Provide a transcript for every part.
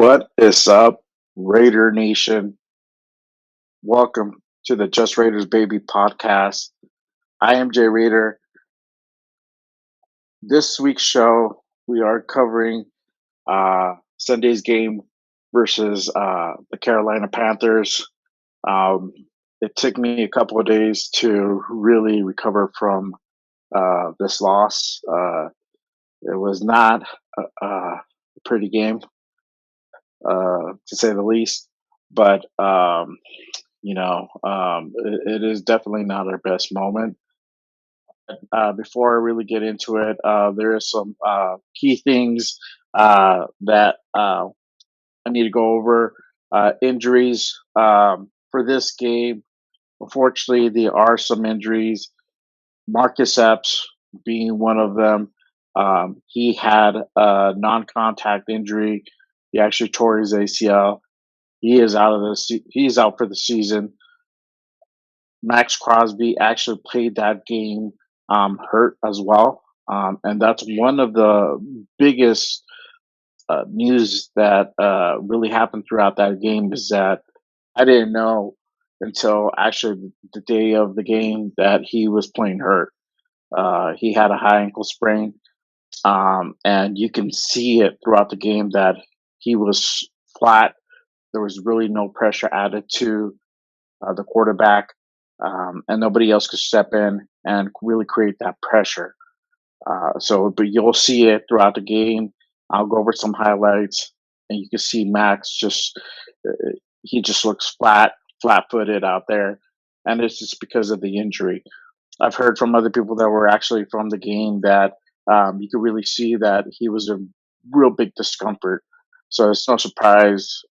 What is up, Raider Nation? Welcome to the Just Raiders Baby podcast. I am Jay Raider. This week's show, we are covering Sunday's game versus the Carolina Panthers. Um, it took me a couple of days to really recover from this loss. It was not a pretty game, to say the least, but it is definitely not our best moment. Before I really get into it, there is some key things that I need to go over. Injuries for this game. Unfortunately, there are some injuries. Marcus Epps being one of them. He had a non-contact injury. He actually tore his ACL. He's out for the season. Max Crosby actually played that game hurt as well. And that's one of the biggest news that really happened throughout that game is that I didn't know until actually the day of the game that he was playing hurt. He had a high ankle sprain, and you can see it throughout the game that he was flat. There was really no pressure added to the quarterback, and nobody else could step in and really create that pressure. But you'll see it throughout the game. I'll go over some highlights, and you can see Max he just looks flat-footed out there, and it's just because of the injury. I've heard from other people that were actually from the game that you could really see that he was a real big discomfort. So it's no surprise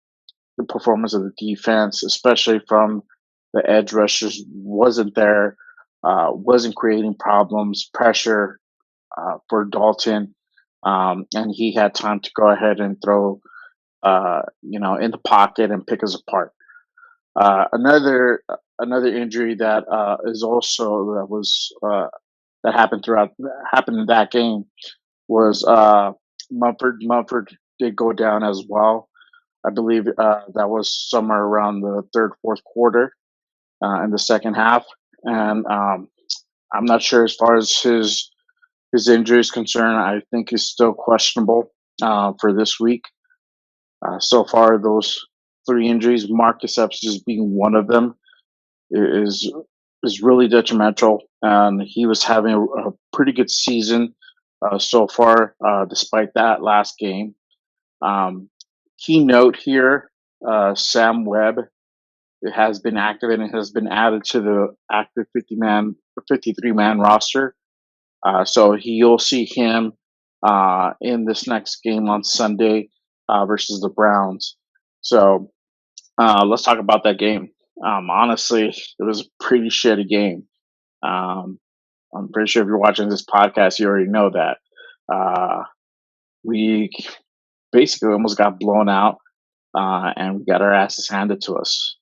the performance of the defense, especially from the edge rushers, wasn't there, wasn't creating problems, pressure for Dalton, and he had time to go ahead and throw, in the pocket and pick us apart. Another injury that is also that happened in that game was Mumford. Mumford did go down as well. I believe that was somewhere around the third, fourth quarter in the second half, and I'm not sure as far as his injury is concerned. I think he's still questionable for this week. So far, those three injuries, Marcus Epps just being one of them, is is really detrimental. And he was having a pretty good season so far, despite that last game. Um, Key note here: Sam Webb has been activated and has been added to the active 53-man roster. So you'll see him in this next game on Sunday versus the Browns. So let's talk about that game. Honestly, it was a pretty shitty game. Um, I'm pretty sure if you're watching this podcast, you already know that. We basically almost got blown out, and we got our asses handed to us.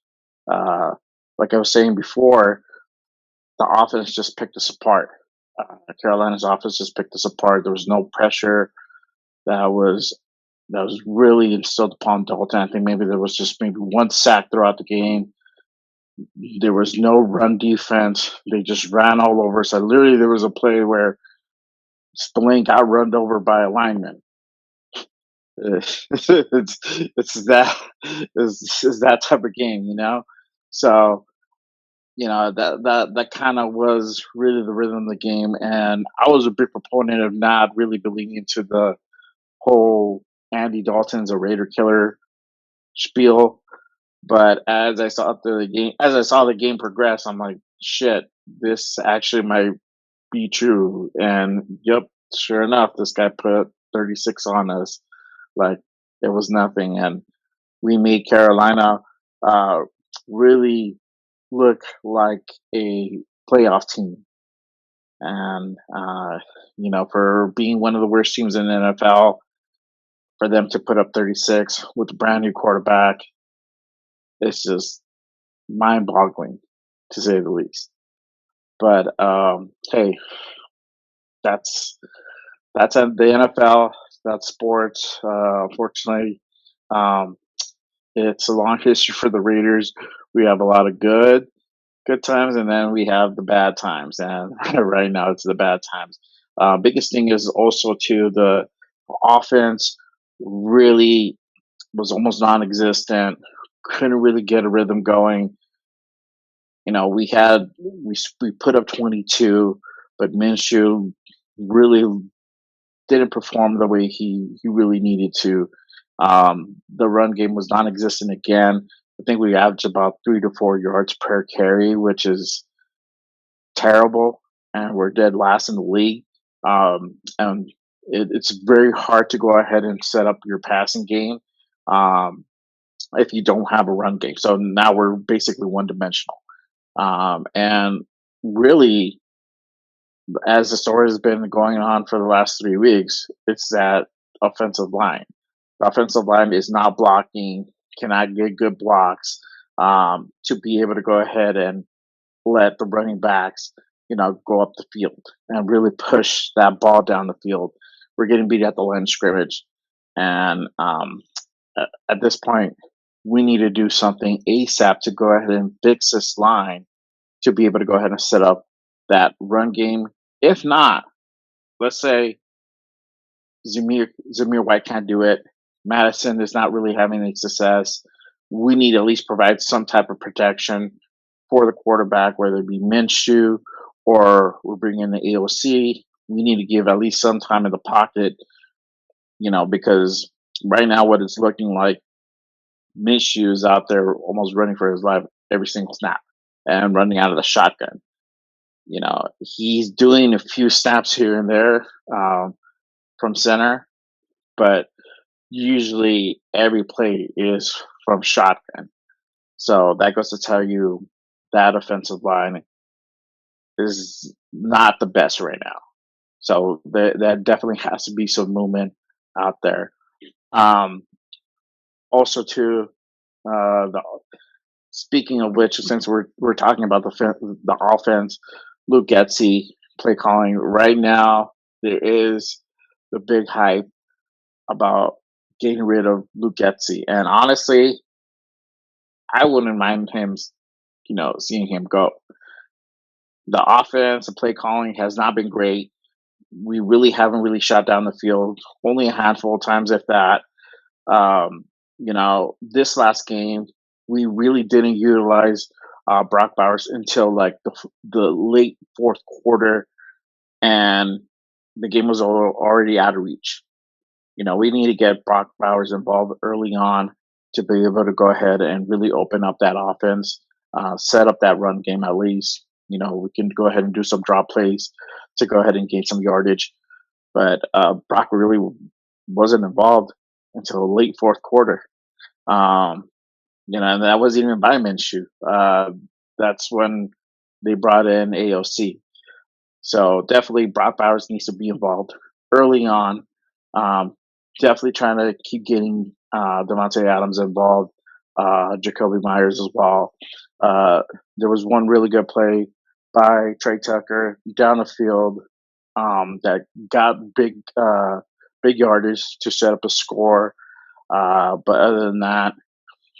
Uh, like I was saying before, the offense just picked us apart. Carolina's offense just picked us apart. There was no pressure that was that was really instilled upon Dalton. I think maybe there was just maybe one sack throughout the game. There was no run defense. They just ran all over us. Literally, there was a play where Spillane got run over by a lineman. It's that type of game, you know. So that kind of was really the rhythm of the game, and I was a big proponent of not really believing into the whole Andy Dalton's a Raider killer spiel. But as I saw the game progress, I'm like, shit, this actually might be true. And yep, sure enough, this guy put 36 on us, like it was nothing, and we made Carolina uh, really look like a playoff team. And for being one of the worst teams in the NFL, for them to put up 36 with a brand new quarterback, it's just mind-boggling to say the least. But hey, that's the NFL. That's sports. Unfortunately, Um, it's a long history for the Raiders. We have a lot of good times, and then we have the bad times. And right now, it's the bad times. Biggest thing is also too the offense really was almost non-existent. Couldn't really get a rhythm going. We put up 22, but Minshew really didn't perform the way he really needed to. The run game was non-existent again. I think we averaged about 3 to 4 yards per carry, which is terrible, and we're dead last in the league. And it's very hard to go ahead and set up your passing game um, if you don't have a run game. So now we're basically one dimensional. And really, as the story has been going on for the last 3 weeks, it's that offensive line. The offensive line is not blocking, cannot get good blocks to be able to go ahead and let the running backs, go up the field and really push that ball down the field. We're getting beat at the line of scrimmage. And at this point, we need to do something ASAP to go ahead and fix this line to be able to go ahead and set up that run game. If not, let's say Zamir White can't do it. Madison is not really having any success. We need to at least provide some type of protection for the quarterback, whether it be Minshew or we're bringing in the AOC. We need to give at least some time in the pocket, because right now what it's looking like, Minshew is out there almost running for his life every single snap and running out of the shotgun. He's doing a few snaps here and there from center, but usually every play is from shotgun. So that goes to tell you that offensive line is not the best right now. So that definitely has to be some movement out there. Um, Also, too, the speaking of which, since we're talking about the offense, Luke Getzey play calling right now, there is the big hype about getting rid of Luke Getzey, and honestly, I wouldn't mind him, seeing him go. The offense, the play calling has not been great. We really haven't really shot down the field, only a handful of times, if that. This last game, we really didn't utilize Brock Bowers until like the late fourth quarter, and the game was already out of reach. We need to get Brock Bowers involved early on to be able to go ahead and really open up that offense, set up that run game at least. We can go ahead and do some drop plays to go ahead and gain some yardage. But Brock really wasn't involved until late fourth quarter. Um, and that wasn't even by Minshew. That's when they brought in AOC. So definitely Brock Bowers needs to be involved early on. Um, Definitely trying to keep getting Devontae Adams involved, Jacoby Myers as well. There was one really good play by Trey Tucker down the field that got big yardage to set up a score. But other than that,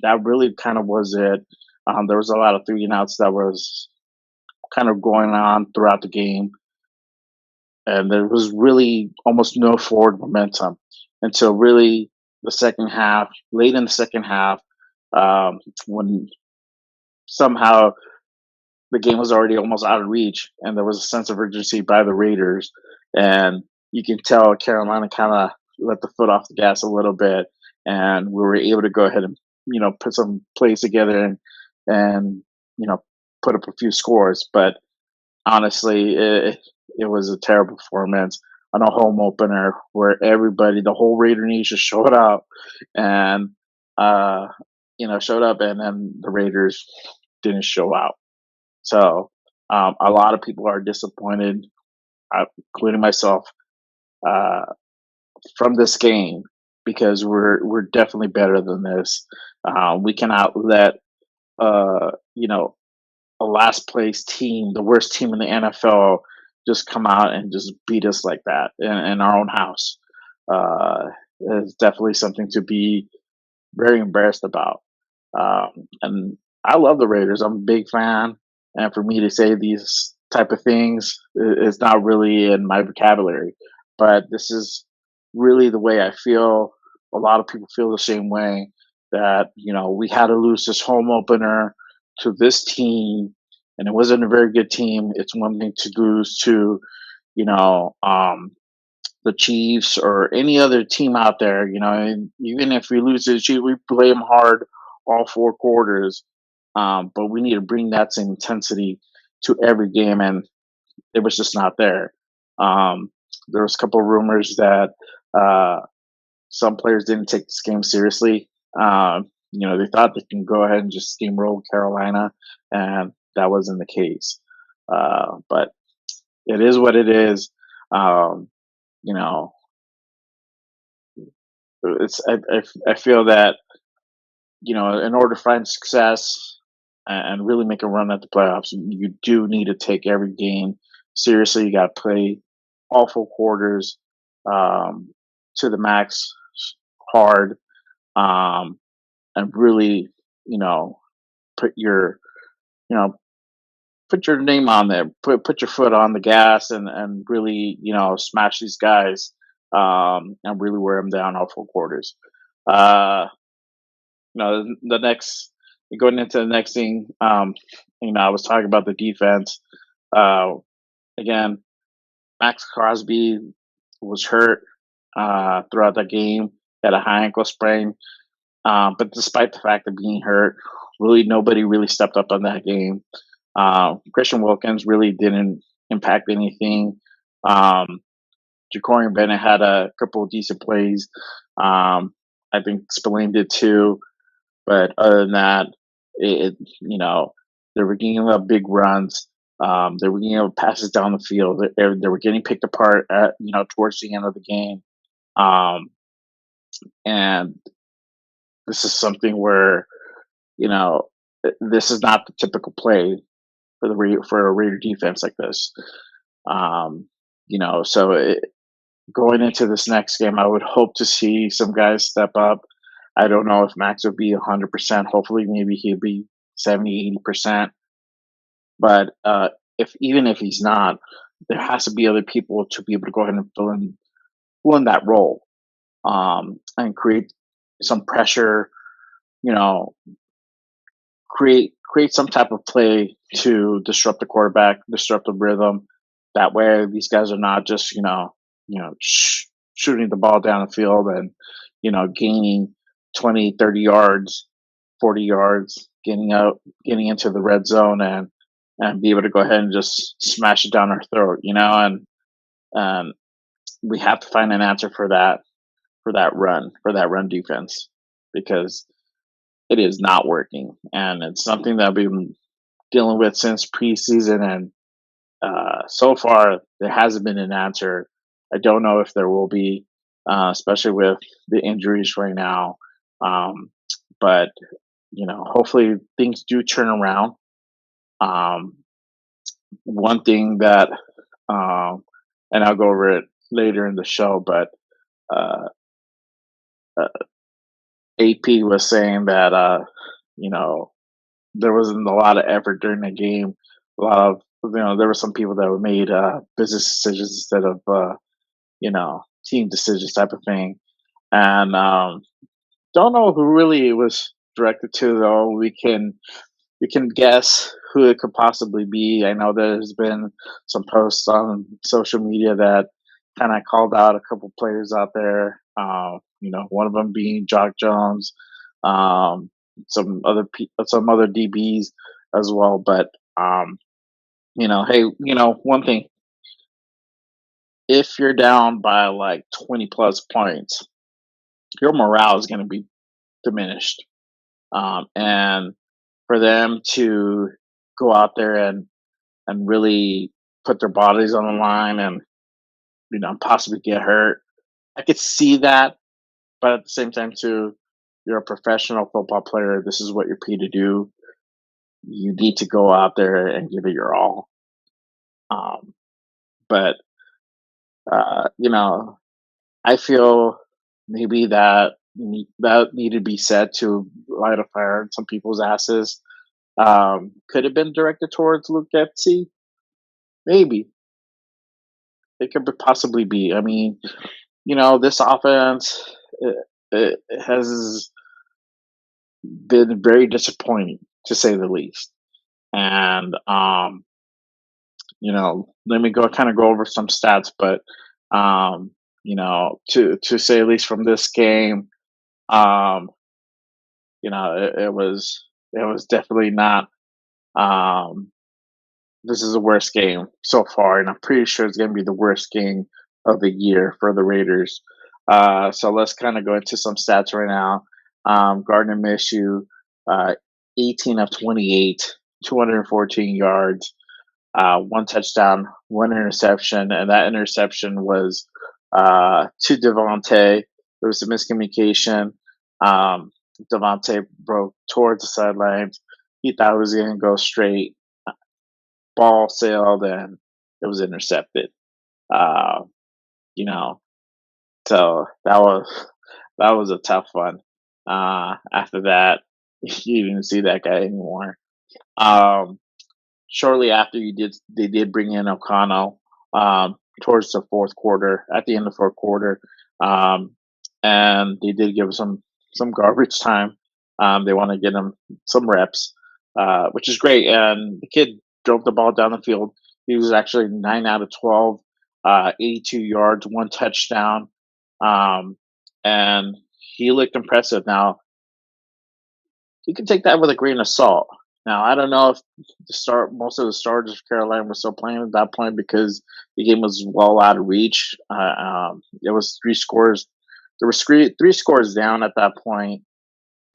that really kind of was it. There was a lot of 3 and outs that was kind of going on throughout the game, and there was really almost no forward momentum until really the second half. Late in the second half, when somehow the game was already almost out of reach, and there was a sense of urgency by the Raiders, and you can tell Carolina kind of let the foot off the gas a little bit, and we were able to go ahead and put some plays together and you know put up a few scores. But honestly, it was a terrible performance on a home opener where everybody, the whole Raider Nation, showed up and uh, showed up, and then the Raiders didn't show out. So a lot of people are disappointed, including myself, uh, from this game because we're definitely better than this. We cannot let uh, you know a last place team, the worst team in the NFL, just come out and just beat us like that in our own house. Uh, it's definitely something to be very embarrassed about. And I love the Raiders. I'm a big fan, and for me to say these type of things is not really in my vocabulary. But this is really the way I feel. A lot of people feel the same way. That we had to lose this home opener to this team, and it wasn't a very good team. It's one thing to lose to you know the Chiefs or any other team out there, and even if we lose to the Chiefs, we play them hard all 4 quarters. But we need to bring that same intensity to every game, and it was just not there. Um, there was a couple of rumors that uh, some players didn't take this game seriously. They thought they can go ahead and just steamroll Carolina, and that wasn't the case. But it is what it is. Um, you know, I feel that in order to find success and really make a run at the playoffs, you do need to take every game seriously. You got to play all 4 quarters um, to the max, hard, um, and really, you know, put your you know put your name on there, put your foot on the gas, and really smash these guys, and really wear them down all 4 quarters. Uh, the next going into the next thing, I was talking about the defense. Uh, Again, Max Crosby was hurt throughout that game. Had a high ankle sprain, but despite the fact of being hurt, really nobody really stepped up on that game. Christian Wilkins really didn't impact anything. Um, Jacorian Bennett had a couple of decent plays. I think Spillane did too. But other than that, they were getting up big runs. They were getting up passes down the field. They were getting picked apart at towards the end of the game. Um, and this is something where you know this is not the typical play for for a Raider defense like this. Um, so going into this next game, I would hope to see some guys step up. I don't know if Max will be 100%. Hopefully, maybe he'll be 70, 80%. But if even if he's not, there has to be other people to be able to go ahead and fill in that role, and create some pressure. You know, create some type of play to disrupt the quarterback, disrupt the rhythm. That way, these guys are not just shooting the ball down the field and gaining 20, 30 yards, 40 yards, getting into the red zone and be able to go ahead and just smash it down our throat, and um, we have to find an answer for that run defense because it is not working, and it's something that we've been dealing with since preseason, and so far there hasn't been an answer. I don't know if there will be, especially with the injuries right now. Um, but hopefully things do turn around. Um, One thing that, um, and I'll go over it later in the show, but uh, uh, AP was saying that you know there wasn't a lot of effort during the game. A lot of there were some people that made business decisions instead of team decisions type of thing. And don't know who really it was directed to though. We can guess who it could possibly be. I know there's been some posts on social media that kind of called out a couple players out there. One of them being Jock Jones, um, some other DBs as well. But hey, one thing: if you're down by like 20 plus points, your morale is going to be diminished. And for them to go out there and really put their bodies on the line and possibly get hurt, I could see that. But at the same time, too, you're a professional football player. This is what you're paid to do. You need to go out there and give it your all. But I feel maybe that that needed to be said to light a fire in some people's asses. Could have been directed towards Luke Getzey, maybe it could possibly be. I mean, this offense it has been very disappointing to say the least. And let me go over some stats, but to say at least from this game, um, it was definitely not. Um, this is the worst game so far, and I'm pretty sure it's going to be the worst game of the year for the Raiders. So let's kind of go into some stats right now. Gardner Minshew, 18 of 28, 214 yards, one touchdown, one interception, and that interception was to Devontae. There was a miscommunication. Um, Devontae broke towards the sidelines. He thought it was going to go straight. Ball sailed and it was intercepted. Uh, you know, so that was a tough one. After that, you didn't see that guy anymore. Um, Shortly after they did bring in O'Connell towards the fourth quarter, at the end of the fourth quarter, um, and they did give him some garbage time. They want to get him some reps, which is great. And the kid drove the ball down the field. He was actually 9 out of 12, 82 yards, one touchdown, um, and he looked impressive. Now you can take that with a grain of salt. Now I don't know if most of the starters of Carolina were still playing at that point because the game was well out of reach. It was three scores. There were three scores down at that point.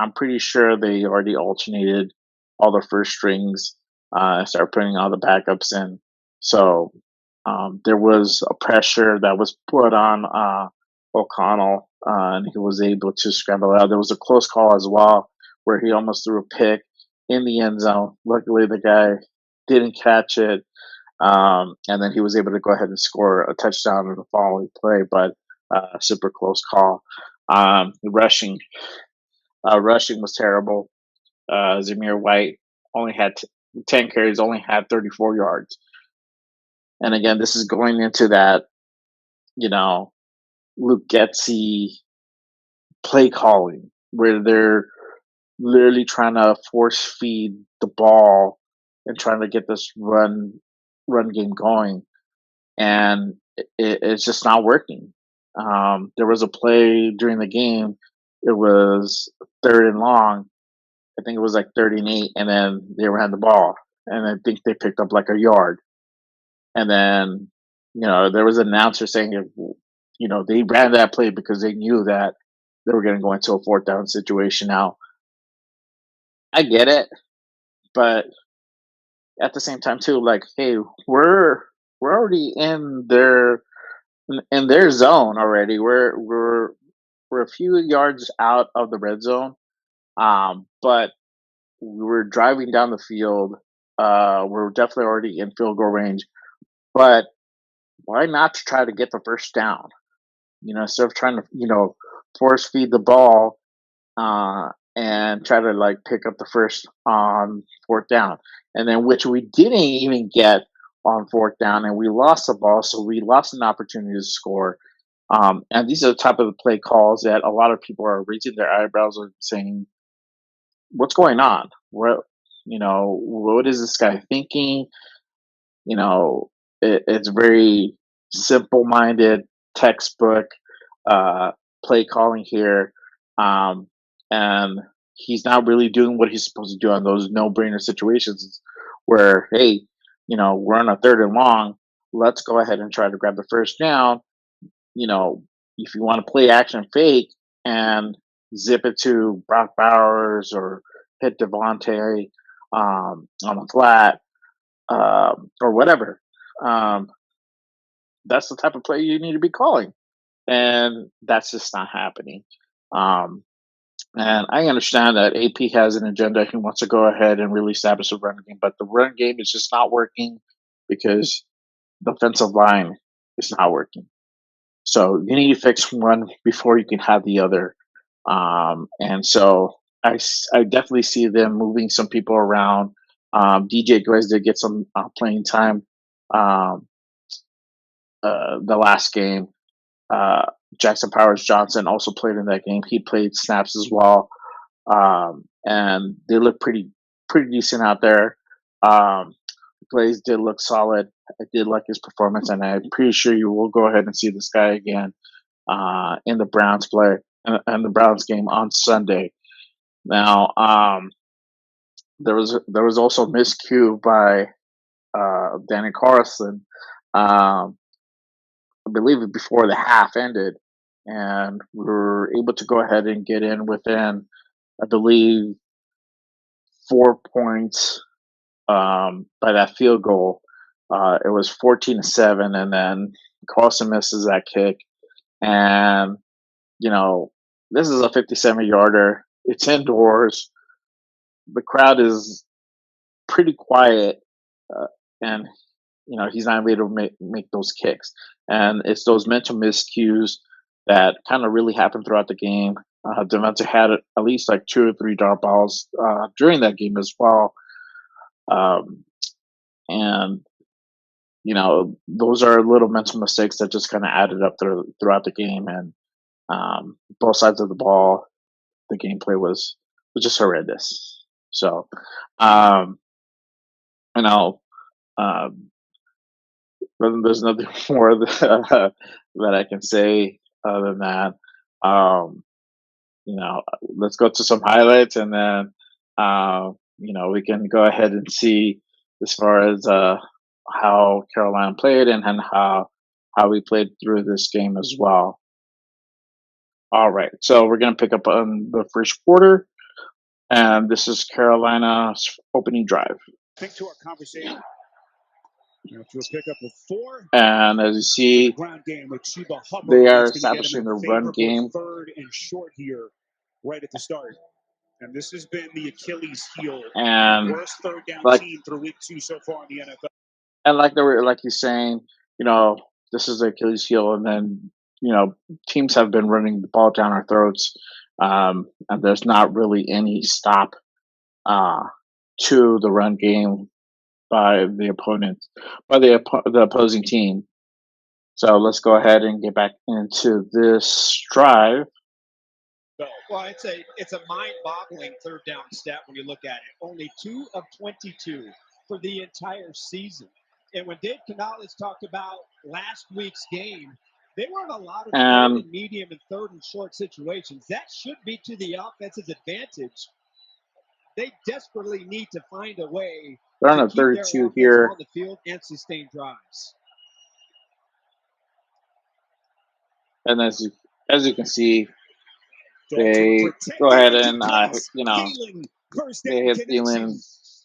I'm pretty sure they already alternated all the first strings, started putting all the backups in. So there was a pressure that was put on O'Connell, and he was able to scramble out. There was a close call as well where he almost threw a pick in the end zone. Luckily, the guy didn't catch it, and then he was able to go ahead and score a touchdown in the following play. But super close call. Rushing was terrible. Zamir White only had 10 carries, only had 34 yards. And again, this is going into that, you know, Luke Getzey play calling where they're literally trying to force feed the ball and trying to get this run game going, and it's just not working. There was a play during the game. It was third and long. I think it was like 38, and then they ran the ball, and I think they picked up like a yard. And then, there was an announcer saying, they ran that play because they knew that they were going to go into a fourth down situation. Now, I get it, but at the same time, too, like, hey, we're already in their zone already. We're a few yards out of the red zone, but we were driving down the field. We're definitely already in field goal range, but why not try to get the first down? Instead of trying to, force feed the ball and try to like pick up the first on fourth down, and then which we didn't even get on fourth down, and we lost the ball, so we lost an opportunity to score. And these are the type of the play calls that a lot of people are raising their eyebrows and saying, "What's going on? What is this guy thinking?" It's very simple-minded, textbook uh, play calling here, um, and he's not really doing what he's supposed to do on those no-brainer situations where, hey, we're on a third and long. Let's go ahead and try to grab the first down. You know, if you want to play action fake and zip it to Brock Bowers or hit Devontae on the flat, or whatever. Um, that's the type of play you need to be calling, and that's just not happening. Um, and I understand that AP has an agenda. He wants to go ahead and really establish a run game, but the run game is just not working because the offensive line is not working. So you need to fix one before you can have the other. And so I definitely see them moving some people around. DJ Grace did get some playing time um, the last game. Uh, Jackson Powers Johnson also played in that game. He played snaps as well, and they look pretty decent out there. Um, Glaze did look solid. I did like his performance, and I'm pretty sure you will go ahead and see this guy again in the Browns play and the Browns game on Sunday. Now, there was also a miscue by Danny Carlson. I believe before the half ended, and we were able to go ahead and get in within, I believe, 4 points by that field goal. It was 14-7, and then Carlson misses that kick, and this is a 57 yarder. It's indoors. The crowd is pretty quiet, uh, and he's not able to make those kicks. And it's those mental miscues that kind of really happen throughout the game. Devonta had at least like two or three drop balls during that game as well. Um, and those are little mental mistakes that just kind of added up throughout the game. And both sides of the ball, the gameplay was just horrendous. So, um, you know, um, there's nothing more that I can say other than that. Um, let's go to some highlights, and then we can go ahead and see as far as how Carolina played and how we played through this game as well. All right, so we're gonna pick up on the first quarter, and this is Carolina's opening drive. Think to our conversation. To a pickup of 4. And as you see, they are establishing the run game. 3rd and short here, right at the start. And this has been the Achilles heel. And worst third down team through week 2 so far in the NFL. And like he's saying, this is the Achilles heel, and then teams have been running the ball down our throats, and there's not really any stop to the run game by the opponent, by the opposing team. So let's go ahead and get back into this drive. Well, it's a mind-boggling third down stat when you look at it. Only 2 of 22 for the entire season. And when Dave Canales talked about last week's game, they were in a lot of third and medium and third and short situations. That should be to the offense's advantage. They desperately need to find a way they're on to a 32 here on the field and sustain drives. And as you can see, they go ahead and they hit Thielen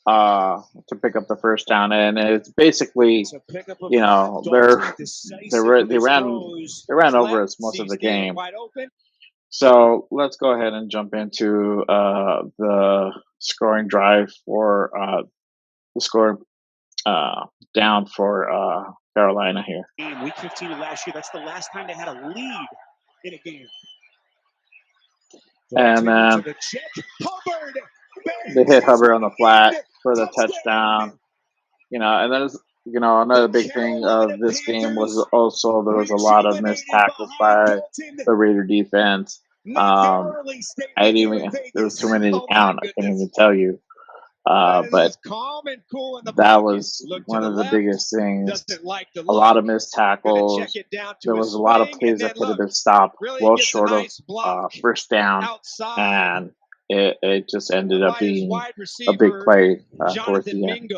to pick up the first down, and it's basically they ran over us most of the game. So let's go ahead and jump into the scoring drive for the score down for Carolina here. Week 15 of last year, that's the last time they had a lead in a game. And then they hit Hubbard on the flat for the touchdown. And then another big thing of this game was also there was a lot of missed tackles by the Raider defense. There was too many to count. I can't even tell you. But that was one of the biggest things. A lot of missed tackles. There was a lot of plays that could have been stopped well short of first down, and it just ended up being a big play towards the end.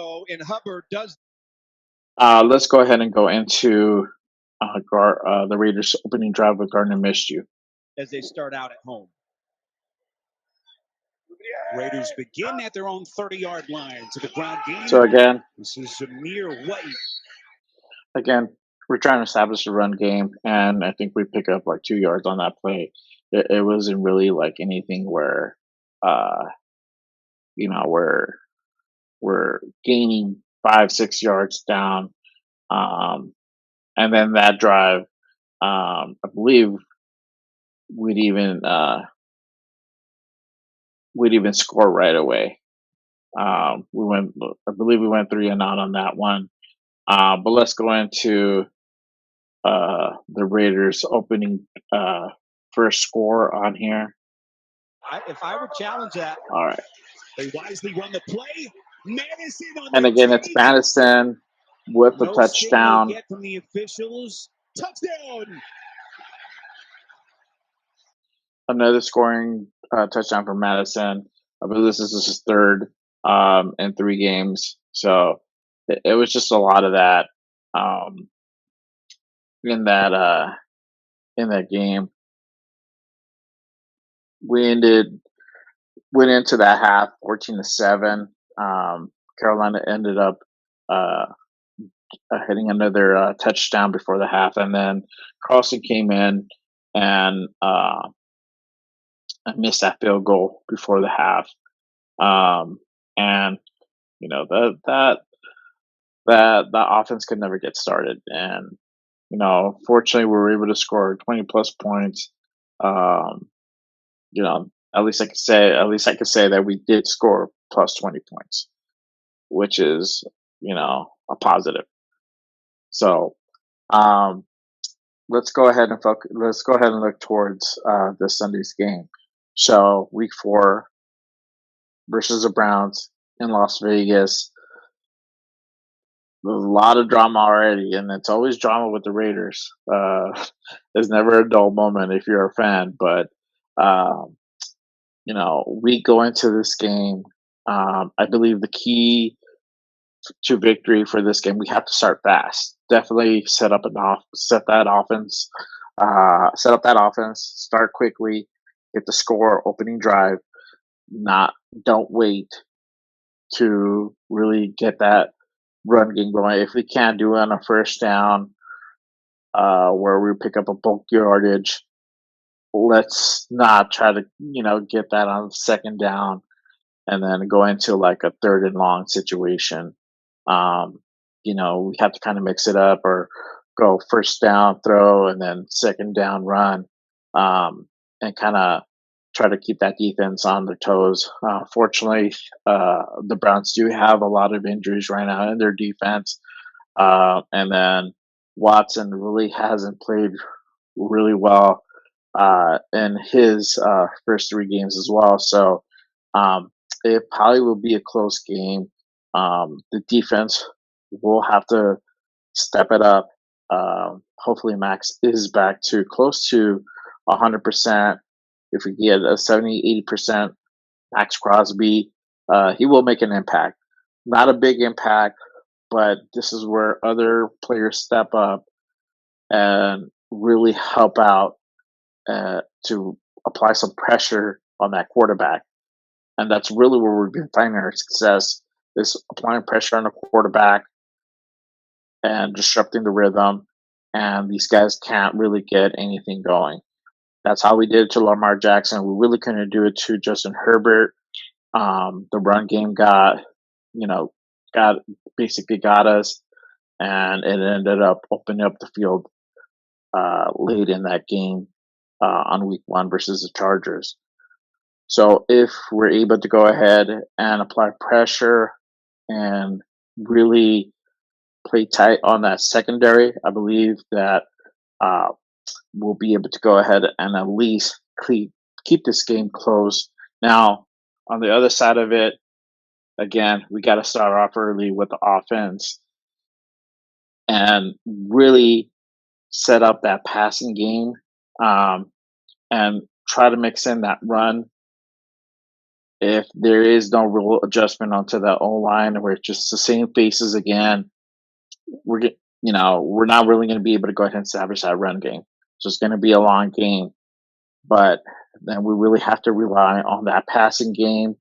Let's go ahead and go into the Raiders' opening drive with Gardner Minshew as they start out at home. Raiders begin at their own 30-yard line to the ground game. So again, this is Zamir White. Again, we're trying to establish a run game, and I think we pick up like 2 yards on that play. It wasn't really like anything where, we're gaining 5-6 yards down, and then that drive, I believe we'd even we'd even score right away. I believe we went 3-0 on that one. But let's go into the Raiders opening first score on here. If I would challenge that. All right. They wisely run the play. Madison on And the again, it's take. Madison with the No touchdown. signal yet from the officials. Touchdown. Another scoring touchdown for Madison. I believe this is his third in 3 games. So it was just a lot of that in that game. Went into that half 14-7. Carolina ended up hitting another touchdown before the half, and then Carlson came in and missed that field goal before the half. And you know that offense could never get started, and fortunately we were able to score 20 plus points. At least I could say that we did score plus 20 points, which is a positive. So let's go ahead and look towards this Sunday's game. So week 4 versus the Browns in Las Vegas. There's a lot of drama already, and it's always drama with the Raiders. There's never a dull moment if you're a fan, but we go into this game. I believe the key to victory for this game, we have to start fast. Definitely set up that offense. Set up that offense. Start quickly. Get the score. Opening drive. Don't wait to really get that run game going. If we can't do it on a first down, where we pick up a bulk yardage, let's not try to get that on second down and then go into like a third and long situation. We have to kind of mix it up or go first down throw and then second down run, and kind of try to keep that defense on their toes. Fortunately, the Browns do have a lot of injuries right now in their defense. And then Watson really hasn't played really well in his first 3 games as well. So it probably will be a close game. The defense will have to step it up. Hopefully, Max is back to close to 100%. If we get a 70-80% Max Crosby, he will make an impact. Not a big impact, but this is where other players step up and really help out to apply some pressure on that quarterback. And that's really where we've been finding our success, is applying pressure on the quarterback and disrupting the rhythm. And these guys can't really get anything going. That's how we did it to Lamar Jackson. We really couldn't do it to Justin Herbert. The run game got us, and it ended up opening up the field late in that game on week 1 versus the Chargers. So if we're able to go ahead and apply pressure and really play tight on that secondary, I believe that we'll be able to go ahead and at least keep this game close. Now, on the other side of it, again, we got to start off early with the offense and really set up that passing game, and try to mix in that run. If there is no real adjustment onto the O line, where it's just the same faces again, we're not really going to be able to go ahead and establish that run game. So it's going to be a long game, but then we really have to rely on that passing game.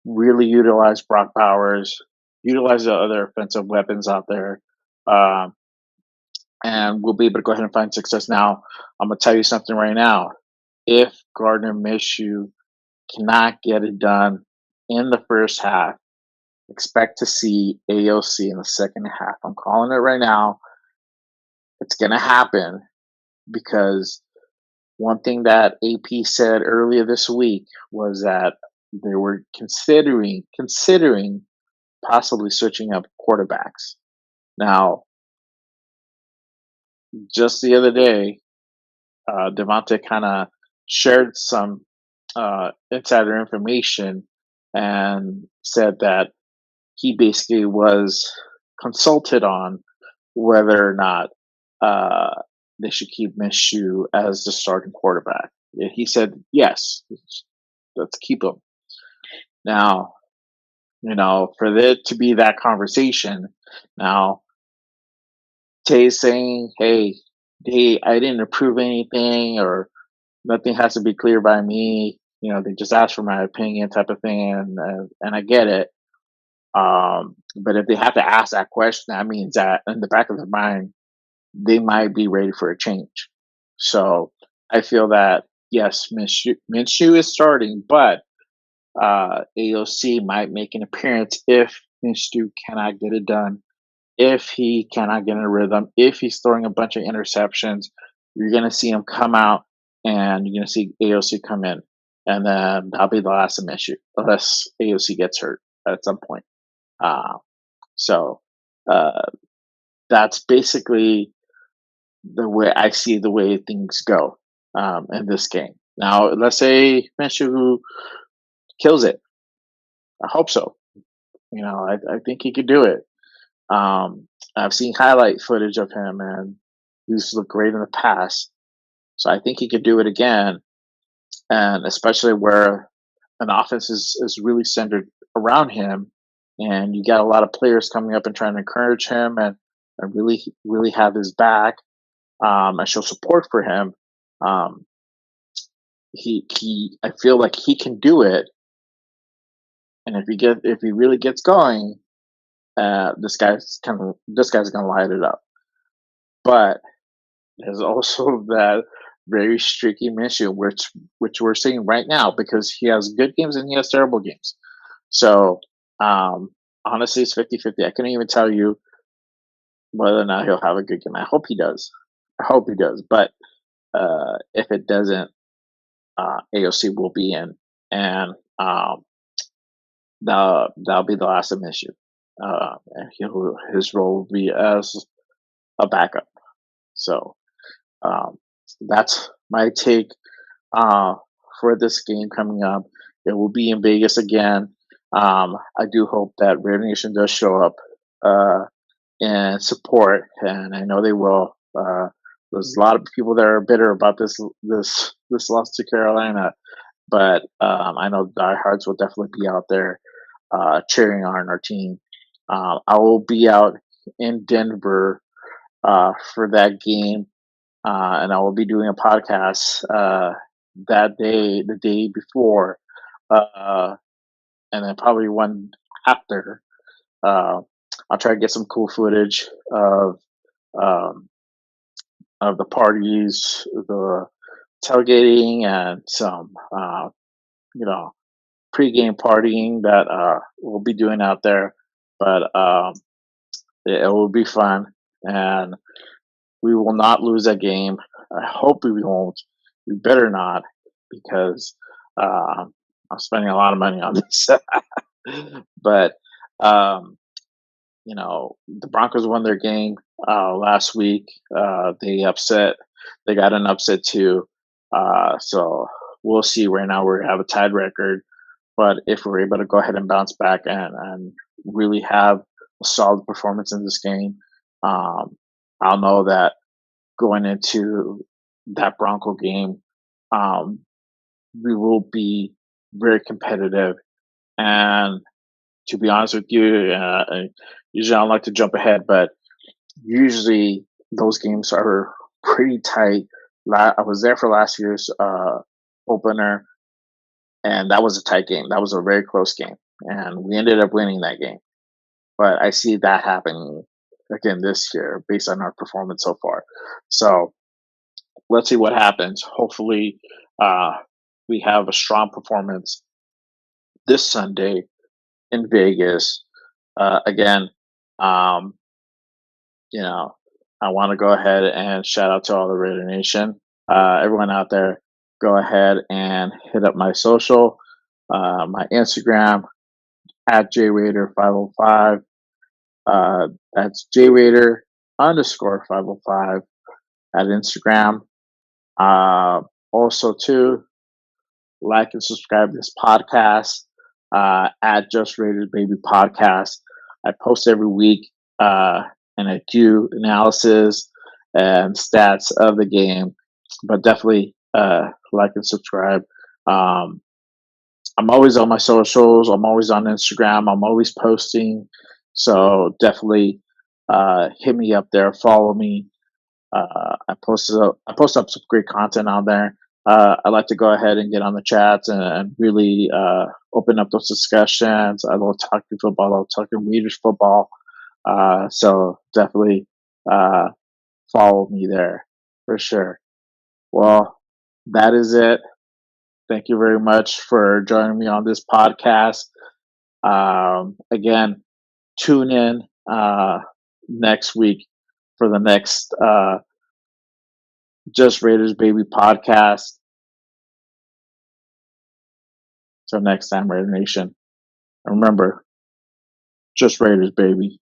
Really utilize Brock Bowers, utilize the other offensive weapons out there, and we'll be able to go ahead and find success. Now, I'm going to tell you something right now. If Gardner Minshew cannot get it done in the first half, expect to see AOC in the second half. I'm calling it right now. It's going to happen, because one thing that AP said earlier this week was that they were considering possibly switching up quarterbacks. Now, just the other day, Devontae kind of shared some insider information and said that he basically was consulted on whether or not uh, they should keep Minshew as the starting quarterback. And he said, yes, let's keep him. Now, for there to be that conversation, now Tay's saying, hey, I didn't approve anything, or nothing has to be clear by me. They just asked for my opinion, type of thing, and I get it. But if they have to ask that question, that means that in the back of their mind, they might be ready for a change. So I feel that yes, Minshew is starting, but AOC might make an appearance if Minshew cannot get it done, if he cannot get in a rhythm, if he's throwing a bunch of interceptions. You're going to see him come out, and you're going to see AOC come in, and then that'll be the last of Minshew, unless AOC gets hurt at some point. So that's basically the way I see the way things go in this game. Now, let's say Minshew kills it. I hope so. I think he could do it. I've seen highlight footage of him, and he's looked great in the past. So I think he could do it again, and especially where an offense is really centered around him, and you got a lot of players coming up and trying to encourage him and really have his back and show support for him. I feel like he can do it, and if he really gets going, this guy's gonna light it up. But there's also that very streaky Minshew, which we're seeing right now, because he has good games and he has terrible games. So honestly, it's 50-50. I couldn't even tell you whether or not he'll have a good game. I hope he does. But if it doesn't, AOC will be in, and that'll be the last of Minshew. And his role will be as a backup. So that's my take for this game coming up. It will be in Vegas again. I do hope that Raider Nation does show up and support, and I know they will. There's a lot of people that are bitter about this loss to Carolina, but I know diehards will definitely be out there cheering on our team. I will be out in Denver for that game, and I will be doing a podcast that day, the day before, and then probably one after. I'll try to get some cool footage um, of the parties, the tailgating, and some pregame partying that we'll be doing out there. But it will be fun, and we will not lose that game. I hope we won't. We better not, because I'm spending a lot of money on this. But the Broncos won their game last week. They got an upset too. So we'll see. Right now we have a tied record, but if we're able to go ahead and bounce back and really have a solid performance in this game, I'll know that going into that Bronco game, we will be very competitive. And to be honest with you, usually I don't like to jump ahead, but usually those games are pretty tight. I was there for last year's opener, and that was a tight game. That was a very close game, and we ended up winning that game. But I see that happening again this year based on our performance so far. So let's see what happens. Hopefully, we have a strong performance this Sunday in Vegas. Again, I want to go ahead and shout out to all the Raider Nation. Everyone out there, go ahead and hit up my social. My Instagram at JRaider505. That's JRaider underscore 505 at Instagram. Also, too, like and subscribe to this podcast at Just Raiders Baby Podcast. I post every week and I do analysis and stats of the game, but definitely like and subscribe. I'm always on my socials. I'm always on Instagram. I'm always posting. So definitely hit me up there. Follow me. I post up some great content on there. I like to go ahead and get on the chats and really open up those discussions. I love talking football. I love talking Raiders football. So definitely follow me there for sure. Well, that is it. Thank you very much for joining me on this podcast. Again, tune in next week for the next Just Raiders Baby podcast. Till next time, Raider Nation. And remember, just Raiders, baby.